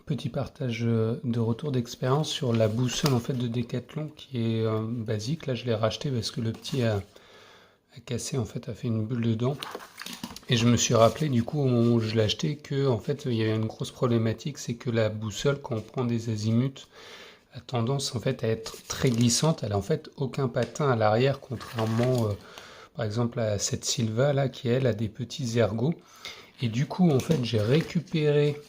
Petit partage de retour d'expérience sur la boussole en fait de Decathlon qui est basique. Là, je l'ai racheté parce que le petit a cassé en fait, a fait une bulle dedans. Et je me suis rappelé du coup au moment où je l'ai acheté que en fait il y avait une grosse problématique, c'est que la boussole quand on prend des azimuts a tendance en fait à être très glissante. Elle a en fait aucun patin à l'arrière, contrairement par exemple à cette Silva là qui elle a des petits ergots. Et du coup en fait j'ai récupéré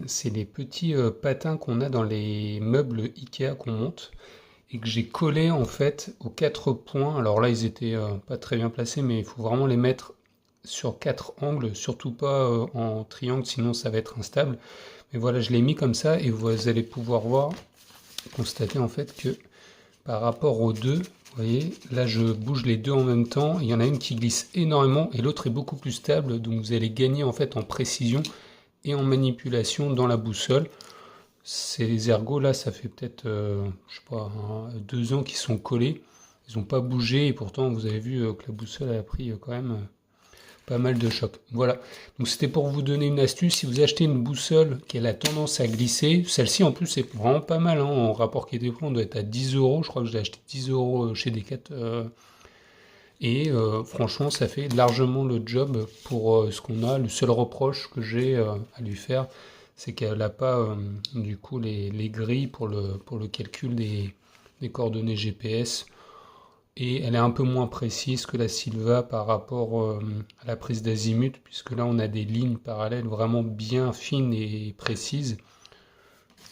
c'est les petits patins qu'on a dans les meubles Ikea qu'on monte et que j'ai collé en fait aux 4 points. Alors là, ils étaient pas très bien placés, mais il faut vraiment les mettre sur 4 angles, surtout pas en triangle, sinon ça va être instable. Mais voilà, je l'ai mis comme ça et vous allez pouvoir voir, constater en fait que par rapport aux deux, vous voyez, là je bouge les deux en même temps, il y en a une qui glisse énormément et l'autre est beaucoup plus stable, donc vous allez gagner en fait en précision et en manipulation dans la boussole. Ces ergots là, ça fait peut-être, je sais pas, 2 ans qu'ils sont collés. Ils n'ont pas bougé et pourtant vous avez vu que la boussole a pris quand même pas mal de chocs. Voilà. Donc c'était pour vous donner une astuce. Si vous achetez une boussole qui a la tendance à glisser, celle-ci en plus c'est vraiment pas mal. Hein, en rapport qualité-prix, on doit être à 10 euros. Je crois que je l'ai acheté 10 euros chez Decat. Et franchement, ça fait largement le job pour ce qu'on a. Le seul reproche que j'ai à lui faire, c'est qu'elle n'a pas du coup les grilles pour le calcul des coordonnées GPS. Et elle est un peu moins précise que la Silva par rapport à la prise d'azimut, puisque là on a des lignes parallèles vraiment bien fines et précises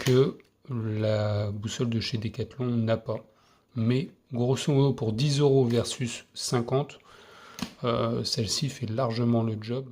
que la boussole de chez Decathlon n'a pas. Mais grosso modo pour 10 euros versus 50, celle-ci fait largement le job.